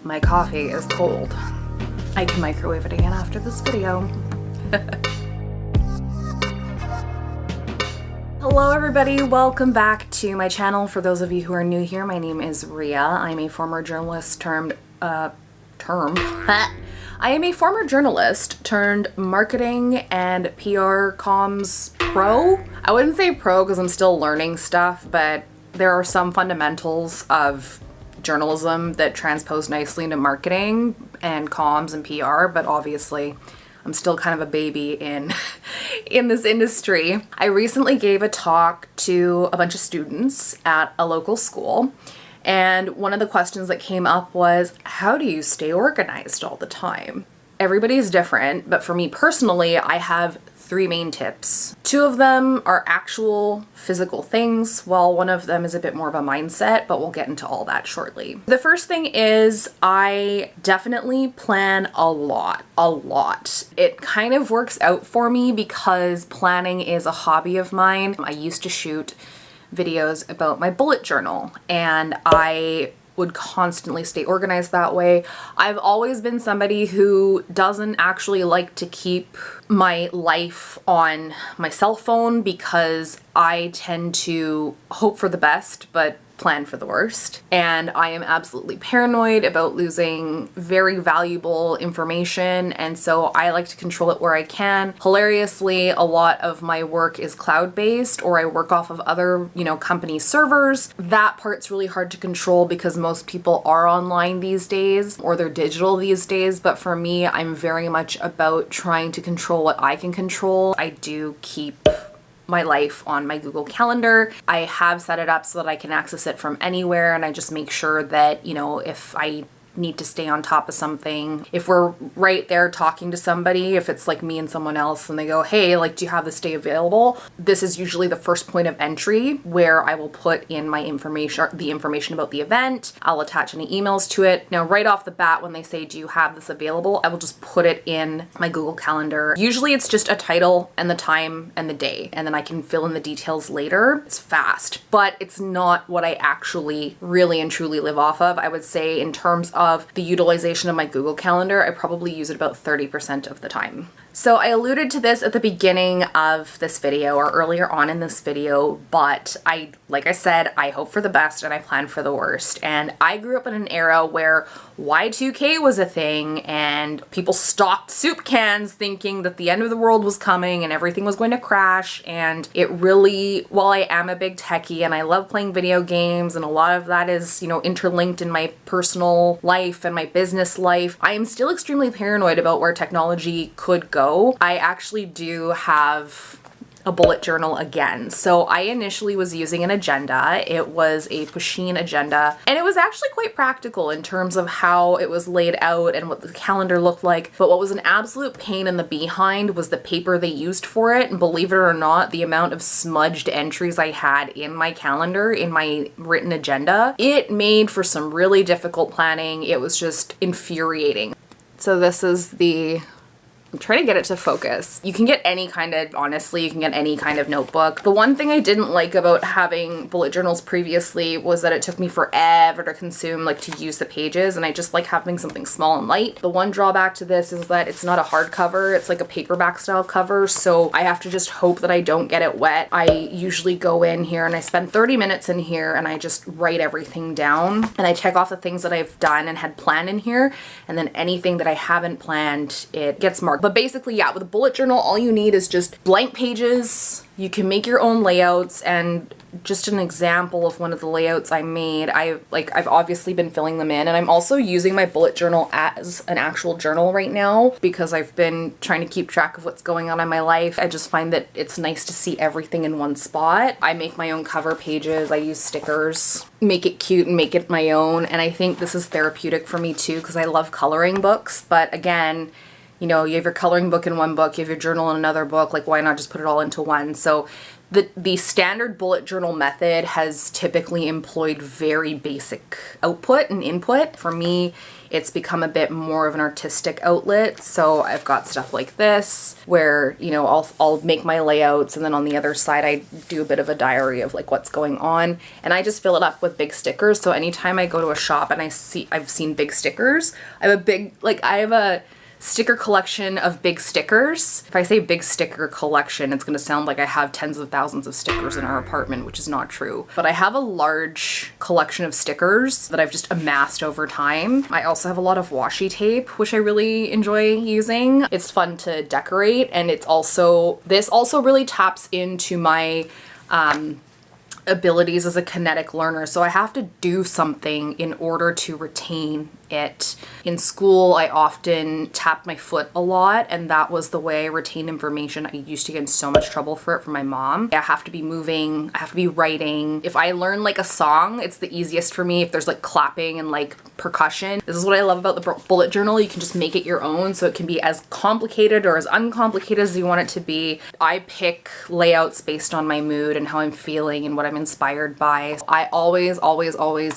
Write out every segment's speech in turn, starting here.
My coffee is cold. I can microwave it again after this video. Hello everybody, welcome back to my channel. For those of you who are new here, my name is Ria. I'm a former journalist turned marketing and PR comms pro. I wouldn't say pro because I'm still learning stuff, but there are some fundamentals of journalism that transpose nicely into marketing and comms and PR, but obviously I'm still kind of a baby in this industry. I recently gave a talk to a bunch of students at a local school, and one of the questions that came up was, how do you stay organized all the time? Everybody's different, but for me personally, I have 3 main tips. 2 of them are actual physical things, while one of them is a bit more of a mindset, but we'll get into all that shortly. The first thing is I definitely plan a lot. It kind of works out for me because planning is a hobby of mine. I used to shoot videos about my bullet journal, and I would constantly stay organized that way. I've always been somebody who doesn't actually like to keep my life on my cell phone because I tend to hope for the best but plan for the worst. And I am absolutely paranoid about losing very valuable information, and so I like to control it where I can. Hilariously, a lot of my work is cloud-based, or I work off of other, company servers. That part's really hard to control because most people are online these days, or they're digital these days, but for me, I'm very much about trying to control what I can control. I do keep my life on my Google Calendar. I have set it up so that I can access it from anywhere, and I just make sure that, if I need to stay on top of something, if we're right there talking to somebody, if it's like me and someone else and they go, hey, do you have this day available? This is usually the first point of entry where I will put in my information about the event. I'll attach any emails to it. Now, right off the bat, when they say, do you have this available? I will just put it in my Google Calendar. Usually it's just a title and the time and the day, and then I can fill in the details later. It's fast, but it's not what I actually really and truly live off of. I would say in terms of the utilization of my Google Calendar, I probably use it about 30% of the time. So I alluded to this at the beginning of this video or earlier on in this video, but like I said, I hope for the best and I plan for the worst. And I grew up in an era where Y2K was a thing and people stocked soup cans thinking that the end of the world was coming and everything was going to crash. And it really, while I am a big techie and I love playing video games and a lot of that is, interlinked in my personal life and my business life, I am still extremely paranoid about where technology could go. I actually do have a bullet journal again. So I initially was using an agenda. It was a Pusheen agenda, and it was actually quite practical in terms of how it was laid out and what the calendar looked like. But what was an absolute pain in the behind was the paper they used for it. And believe it or not, the amount of smudged entries I had in my calendar, in my written agenda, it made for some really difficult planning. It was just infuriating. So this is I'm trying to get it to focus. You can get any kind of, honestly, you can get any kind of notebook. The one thing I didn't like about having bullet journals previously was that it took me forever to consume, to use the pages, and I just like having something small and light. The one drawback to this is that it's not a hardcover, it's like a paperback style cover, so I have to just hope that I don't get it wet. I usually go in here and I spend 30 minutes in here and I just write everything down, and I check off the things that I've done and had planned in here, and then anything that I haven't planned, it gets marked. But basically, yeah, with a bullet journal, all you need is just blank pages. You can make your own layouts, and just an example of one of the layouts I made, I've obviously been filling them in, and I'm also using my bullet journal as an actual journal right now because I've been trying to keep track of what's going on in my life. I just find that it's nice to see everything in one spot. I make my own cover pages. I use stickers, make it cute and make it my own, and I think this is therapeutic for me too because I love coloring books, but again, you have your coloring book in one book, you have your journal in another book, why not just put it all into one? So The standard bullet journal method has typically employed very basic output and input. For me, it's become a bit more of an artistic outlet. So I've got stuff like this where, you know, I'll make my layouts, and then on the other side I do a bit of a diary of like what's going on, and I just fill it up with big stickers. So anytime I go to a shop and I've seen big stickers, I have a sticker collection of big stickers. If I say big sticker collection, it's going to sound like I have tens of thousands of stickers in our apartment, which is not true. But I have a large collection of stickers that I've just amassed over time. I also have a lot of washi tape, which I really enjoy using. It's fun to decorate, and this also really taps into my abilities as a kinetic learner. So I have to do something in order to retain it. In school, I often tapped my foot a lot, and that was the way I retained information. I used to get in so much trouble for it from my mom. I have to be moving, I have to be writing. If I learn like a song, it's the easiest for me if there's like clapping and like percussion. This is what I love about the bullet journal. You can just make it your own, so it can be as complicated or as uncomplicated as you want it to be. I pick layouts based on my mood and how I'm feeling and what I'm inspired by. I always,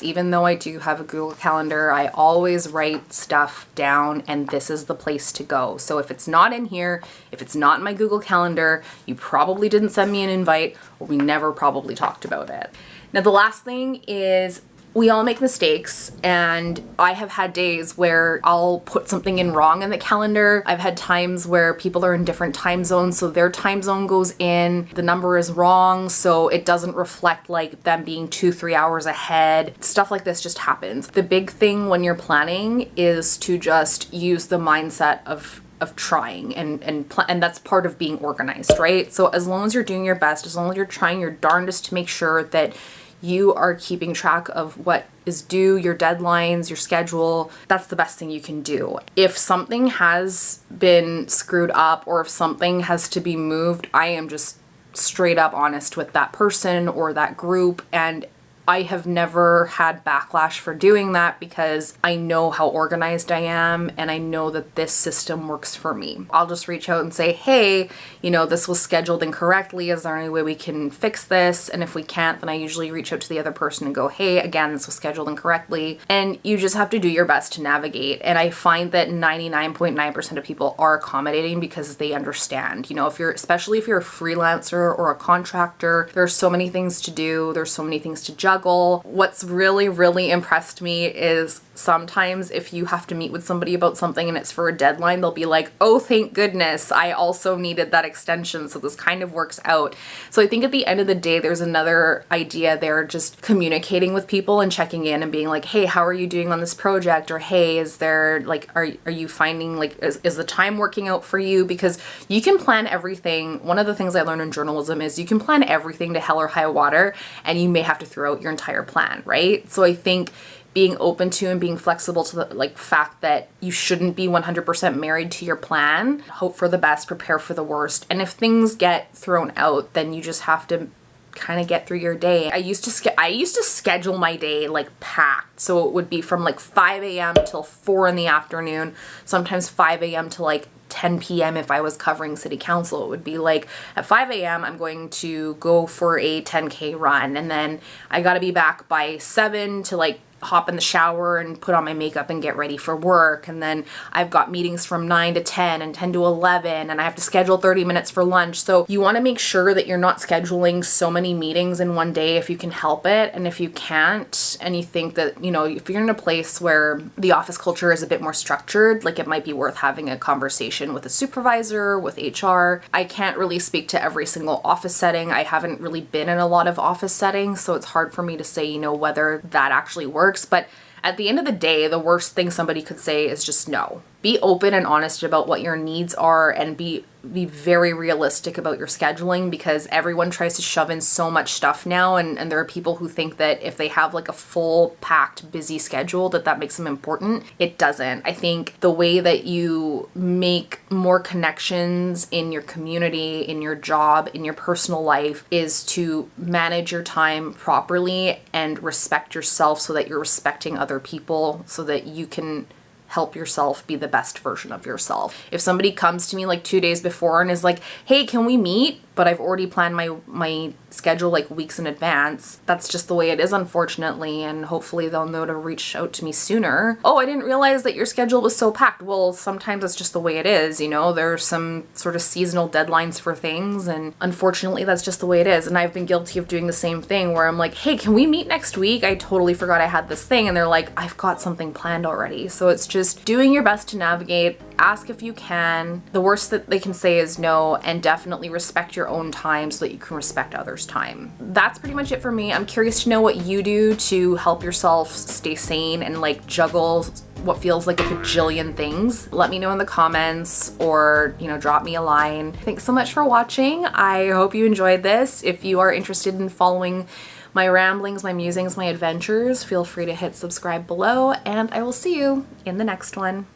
even though I do have a Google Calendar, I always write stuff down, and this is the place to go. So if it's not in here, if it's not in my Google Calendar, you probably didn't send me an invite, or we never probably talked about it. Now, the last thing is, we all make mistakes, and I have had days where I'll put something in wrong in the calendar. I've had times where people are in different time zones, so their time zone goes in, the number is wrong, so it doesn't reflect like them being 2-3 hours ahead. Stuff like this just happens. The big thing when you're planning is to just use the mindset of trying, and that's part of being organized, right? So as long as you're doing your best, as long as you're trying your darndest to make sure that you are keeping track of what is due, your deadlines, your schedule, that's the best thing you can do. If something has been screwed up, or if something has to be moved, I am just straight up honest with that person or that group, and I have never had backlash for doing that because I know how organized I am, and I know that this system works for me. I'll just reach out and say, hey, you know, this was scheduled incorrectly. Is there any way we can fix this? And if we can't, then I usually reach out to the other person and go, hey, again, this was scheduled incorrectly. And you just have to do your best to navigate. And I find that 99.9% of people are accommodating because they understand. You know, especially if you're a freelancer or a contractor, there are so many things to do. There's so many things to juggle. What's really, really impressed me is sometimes if you have to meet with somebody about something and it's for a deadline, they'll be like, oh, thank goodness, I also needed that extension, so this kind of works out. So I think at the end of the day, there's another idea there, just communicating with people and checking in and being like, hey, how are you doing on this project? Or hey, is there like, are you finding like, is the time working out for you? Because you can plan everything. One of the things I learned in journalism is you can plan everything to hell or high water, and you may have to throw out your entire plan, right? So I think being open to and being flexible to the fact that you shouldn't be 100% married to your plan. Hope for the best, prepare for the worst. And if things get thrown out, then you just have to kind of get through your day. I used to schedule my day like packed. So it would be from like 5 a.m. till 4 in the afternoon, sometimes 5 a.m. to like 10 p.m. if I was covering city council. It would be like at 5 a.m. I'm going to go for a 10K run, and then I got to be back by 7 to like hop in the shower and put on my makeup and get ready for work. And then I've got meetings from 9 to 10 and 10 to 11, and I have to schedule 30 minutes for lunch. So you want to make sure that you're not scheduling so many meetings in one day if you can help it. And if you can't, and you think that, you know, if you're in a place where the office culture is a bit more structured, like it might be worth having a conversation with a supervisor, with HR. I can't really speak to every single office setting. I haven't really been in a lot of office settings, so it's hard for me to say, you know, whether that actually works. But at the end of the day, the worst thing somebody could say is just no. Be open and honest about what your needs are, and be very realistic about your scheduling, because everyone tries to shove in so much stuff now, and there are people who think that if they have like a full packed busy schedule that makes them important. It doesn't. I think the way that you make more connections in your community, in your job, in your personal life is to manage your time properly and respect yourself, so that you're respecting other people, so that you can help yourself be the best version of yourself. If somebody comes to me like 2 days before and is like, hey, can we meet? but I've already planned my schedule like weeks in advance. That's just the way it is, unfortunately, and hopefully they'll know to reach out to me sooner. Oh, I didn't realize that your schedule was so packed. Well, sometimes it's just the way it is, you know, there's some sort of seasonal deadlines for things, and unfortunately that's just the way it is. And I've been guilty of doing the same thing where I'm like, hey, can we meet next week? I totally forgot I had this thing, and they're like, I've got something planned already. So it's just doing your best to navigate. Ask if you can. The worst that they can say is no, and definitely respect your own time so that you can respect others' time. That's pretty much it for me. I'm curious to know what you do to help yourself stay sane and like juggle what feels like a bajillion things. Let me know in the comments, or, you know, drop me a line. Thanks so much for watching. I hope you enjoyed this. If you are interested in following my ramblings, my musings, my adventures, feel free to hit subscribe below, and I will see you in the next one.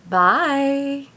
Bye!